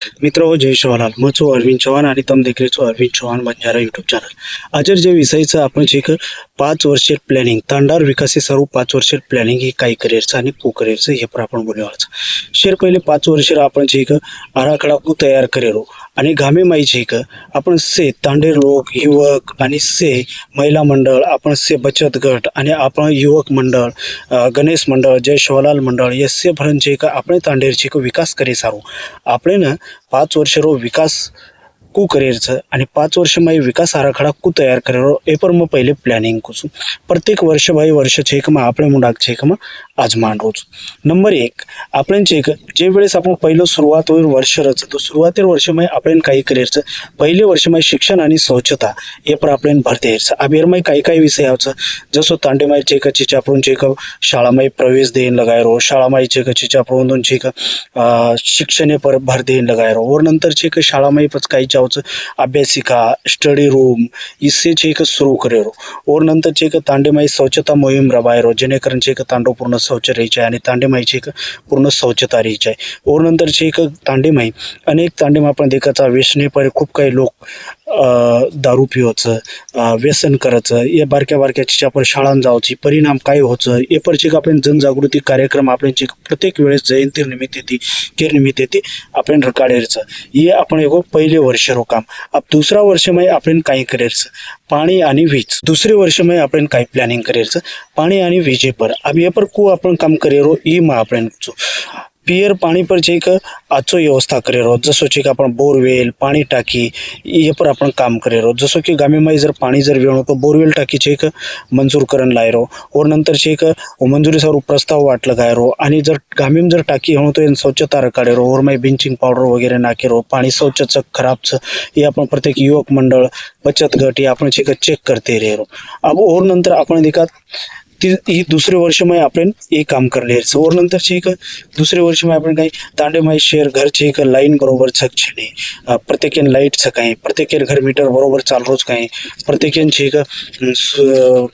मित्र हो जय शिवलाल मैं छू अरविंद चौहान आणि તમે देख रहे છો अरविंद चौहान बंजारा यूट्यूब चॅनल. आज जे विषयचं आपण जे 5 वर्षीय प्लॅनिंग तांडार विकासी सर्व 5 वर्षीय प्लॅनिंग ही काही करिअरचं आणि को करिअरचं हे पण आपण बोलूयाच. शेर पहिले 5 वर्ष आपण जे आराखडा को तयार करेरो आणि घामे माई जे आपण से तांडेर लोक युवक आणि से महिला मंडळ आपण से बचत गट आणि आपण युवक मंडळ गणेश मंडळ जय शिवलाल मंडळ या से भरण जे आपण तांडेरचे विकास करे सारो આપણે ને 5 વર્ષ રો વિકાસ કુ કરિયર અને 5 વર્ષ માં વિકાસ આરાખડા કુ તૈયાર કરેલો એ પર मैं पहिले प्लॅनिंग करू. प्रत्येक वर्ष बाय वर्ष छेकમાં આપણે મુંડાક છેકમાં आजमान रोज. नंबर 1 आपण जे वेळेस आपण पहिलं सुरुवात होईल वर्ष रचतो सुरुवातीर वर्षमध्ये आपण काही करिअरचं पहिले वर्षमध्ये शिक्षण आणि स्वच्छता हे पर आपण भर द्यायचं. अभेरमध्ये काही काही विषय आवचं जसं तांडेमाई चेकची आपण चेक शाळामध्ये प्रवेश देन लगायरो शाळामध्ये चेकची आपण चेक शिक्षण पर भर देन लगायरो और नंतर चेक शाळामध्ये पण काही चावचं अभ्यासिका स्टडी रूम इससे चेक सुरू करेरो और नंतर चेक तांडेमाई स्वच्छता मोहीम रबायरो जेणेकरून चेक तांडो पूर्ण शौच रहीचे आणि तांडेमाईची एक पूर्ण स्वच्छता रहीचे और नंतरची एक तांडेमाई अनेक तांडेमा आपण देखाचा व्यसने पर खूप काही लोक दारू पिवचं व्यसन करायचं या बारक्या बारक्याची आपण शाळांत जावची परिणाम काय व्हायचं हे परची आपण जनजागृती कार्यक्रम आपण प्रत्येक वेळेस जयंती निमित्त येते केर निमित्त येते आपण काढायचं हे आपण एक पहिले वर्ष रो काम. अब दुसरा वर्षमध्ये आपण काही करायचं पाणी आणि वीज. दुसरे वर्षमध्ये आपण काही प्लॅनिंग करायचं पाणी आणि वीजे पर. अब ये पर को आपण काम करेरो ई मा आपण पियर पाणी पर जे आजचो व्यवस्था करेरो जसं की आपण बोरवेल पाणी टाकी हे पर आपण काम करेरो जसं की गामीमध्ये जर पाणी जर वेळ तो बोरवेल टाकीचे एक मंजूर करण लायरो और नंतरचे एक मंजुरीसर प्रस्ताव वाटलं गायरो आणि जर गामीम जर टाकी होतो स्वच्छता काढेरो और मै ब्लिचिंग पावडर वगैरे नाकेरो पाणी स्वच्छचं खराबचं हे आपण प्रत्येक युवक मंडळ बचत गट हे आपण चेक करते रेरो. अब और नंतर आपण देखा ही दुसरे वर्ष में आपण एक काम करले और नंतर एक दुसरे वर्ष में आपण काही तांडेमाई शेअर घरचे एक लाईन बरोबर छकछे प्रत्येकन लाईट काही प्रत्येक घर मीटर बरोबर चाल रोज काही प्रत्येकांची एक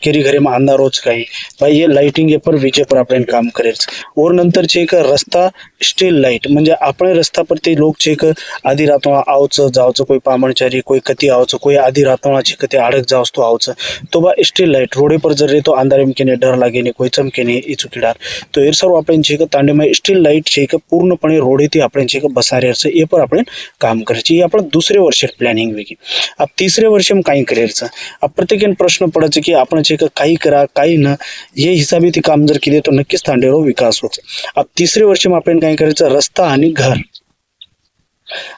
केरी घरे में अंधार रोज काही भाई ये लाइटिंग ये पर विजय पर आपण काम करायचं और नंतर एक रस्ता स्टील लाईट म्हणजे आपण रस्ता पर ते लोक चेक आधी रातोळा आवचं जावचं कोई पामणचारी कोई कती आवचं कोई आधी रातोळाची कती अडक जावस तो आवचं तो बा स्टील लाईट रोडे पर जर तो अंधारे में डर लागे ने कोई चमके ने ई चुकीदार तो एर सर्व आपण चेक तांडेमाई स्टील लाईट चेक पूर्णपणे रोडेती आपण चेक बसारेचं हे पर आपण काम करायची हे आपण दुसरे वर्ष प्लॅनिंग वेगळी. अब तिसरे वर्ष में काही करायचं. अब प्रत्येकन प्रश्न पडायचं की आपण चेक काही करा काही न हे हिसाबी ते काम जर केले तर नक्कीच तांडेरो विकास होतो. अब तिसरे वर्ष में आपण काही करायचं रस्ता आणि घर.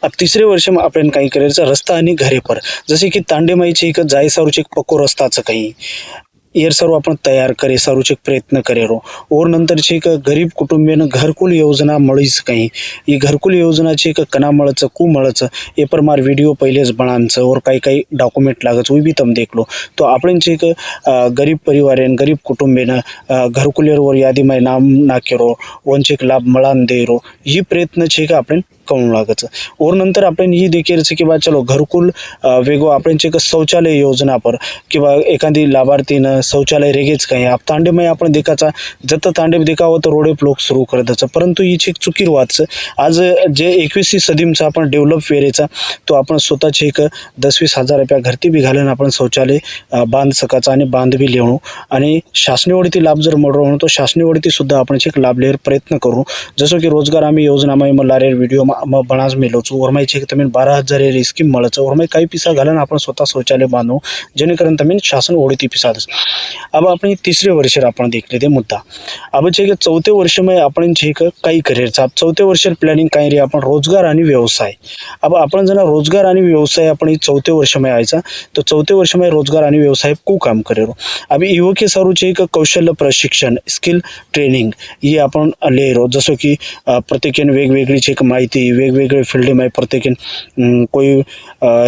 अब तिसरे वर्ष में आपण काही करायचं रस्ता आणि घरे पर जसे की तांडेमाईचे एक जाय सारूचे एक पक्को रस्ताचं काही एर सर्व आपण तयार करे सारूचे प्रयत्न करेरो और नंतरची एक गरीब कुटुंबीयन घरकुल योजना मळीच काही ही घरकुल योजनाची एक कना मळचं कु मळचं हे पर मार व्हिडिओ पहिलेच बनांचं और काही काही डॉक्युमेंट लागच वो भी तम देखलो तो आपण एक गरीब परिवारेन गरीब कुटुंबीन घरकुलेवर यादी मै नाम नाकेरो वंचे लाभ मळान देरो ही प्रयत्न छे का आपण कळू लागायचं और नंतर आपण ही देखील की बा चलो घरकुल वेगो आपण शौचालय योजना पर किंवा एखादी लाभार्थीनं शौचालय रेगेच काही आप तांडेमय आपण देखाचा जत तांडे देखावं तर रोडे लोक सुरू करत परंतु ही एक चुकीर वाच आज जे 21वी सदीमचा आपण डेव्हलप वेरेचा तो आपण स्वतःचे एक 10-20 हजार रुपया घरती बी घालून आपण शौचालय बांध सकाचा आणि बांध बी लेणू आणि शासनीवरती लाभ जर मळरो म्हणून तो शासनीवरती सुद्धा आपण एक लाभ लेर प्रयत्न करू जसं की रोजगार आम्ही योजना लारे व्हिडिओ बनाज मेलोच और छे तमें 12,000 स्कीम मळच और काही पिसा घालून आपण स्वतः शौचालय बांधू जेणेकरून तमें शासन ओढती पिसा. अब आपण तिसरे वर्ष आपण देखले ते मुद्दा. अब छे चौथे वर्ष में आपण छे काही करिअरचा चौथे वर्ष प्लॅनिंग काही रे आपण रोजगार आणि व्यवसाय. अब आपण जर रोजगार आणि व्यवसाय आपण चौथे वर्ष में आयचा तो चौथे वर्ष में रोजगार आणि व्यवसाय को काम करेरो. अब युवक सारूचे एक कौशल्य प्रशिक्षण स्किल ट्रेनिंग ही आपण लेरो जसं की प्रत्येकाने वेगवेगळी एक माहिती वेगवेगळे फील्डमध्ये प्रत्येक कोई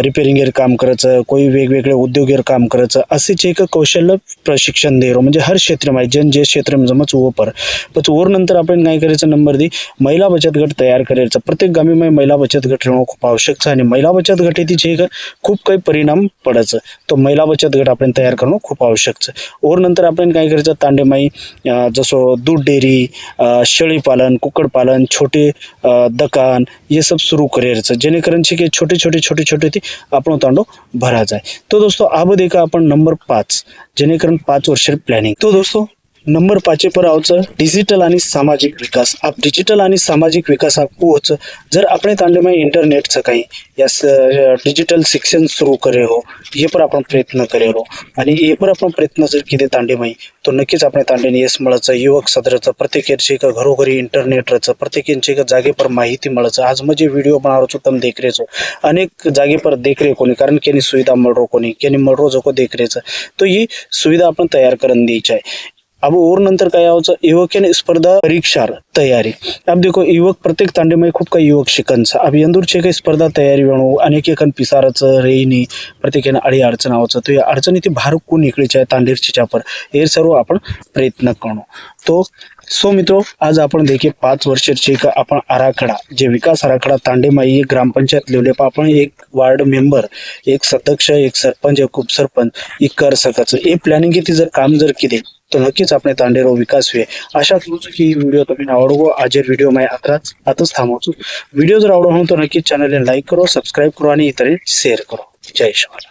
रिपेरिंगेर काम करायचं कोई वेगवेगळे उद्योगेर काम करायचं असेच एक कौशल्य प्रशिक्षण देरो म्हणजे हर क्षेत्र जे क्षेत्र में जमच वो पर और नंतर आपण काय करायचं नंबर दी महिला बचत गट तयार करायचं. प्रत्येक गामीमध्ये महिला बचत गट ठेवणं खूप आवश्यक आहे आणि महिला बचत गटाची खूप काही परिणाम पडायचं तो महिला बचत गट आपण तयार करणं खूप आवश्यक आहे. और नंतर आपण काय करायचं तांडेमाई जसं दूध डेअरी शेळी पालन कुक्कुट पालन छोटे दुकान ये सब शुरू करेर जेने कारण छे कि छोटे छोटे थी આપણો તાંડો ભરા જાય। તો દોસ્તો આ બધી का अपन नंबर 5 જેને कारण 5 वर्ष प्लॅनिंग। तो दोस्तों नंबर 5 पर आवचं डिजिटल आणि सामाजिक विकास। आप डिजिटल आणि सामाजिक विकासाक पोहोच जर આપણે तांडेમાં इंटरनेटचं काही या डिजिटल शिक्षण सुरू करे हो हे पर आपण प्रयत्न करेलो आणि हे पर आपण प्रयत्न जर केले तांडेमाई तो नक्कीच આપણે तांडेने यश મળचं युवक सदरचं प्रत्येकाची का घरोघरी इंटरनेटचं प्रत्येकाची का जागे पर माहिती મળचं। आज मुझे वीडियो बना रहो तुम देख रहे हो अनेक जागे पर देख रहे कोणी कारण केनी सुविधा मिळ रो कोणी केनी मिळ रो जो को देख रहे तो ये सुविधा आपण तयार करून द्यायची आहे। अब और नंतर काय आवचं युवक स्पर्धा परीक्षा तयारी। अब देखो युवक प्रत्येक तांडेमध्ये खूप काही युवक शिकनचं अब यंदूरचे काही स्पर्धा तयारी वेणू अनेक एकान पिसाराचं रेईनी प्रत्येकाने अडी अडचण आवचं तो या अडचणी ती भार कोण इकडेच्या आहे तांडेरची चापर हे सर्व आपण प्रयत्न करू। तो सो मित्रों आज आपण देखिए 5 वर्षाचे का आपण आराखडा जे विकास आराखडा तांडेमाई ग्रामपंचायत लेवले पर आपण एक वार्ड मेंबर एक सदस्य एक सरपंच एक उपसरपंच हे कर सकच हे प्लॅनिंग किती जर काम जर केले तो नक्कीच આપણે તાંડેરો વિકાસ વે આશા કરું છું કે વિડિયો તમને આવડવો આજે વિડિયો માં આતच થામું છું। વિડિયો જર આવડો હોય તો નક્કી ચેનલને લાઈક કરો સબસ્ક્રાઇબ કરો અને ઇતરે શેર કરો। જય શ્રી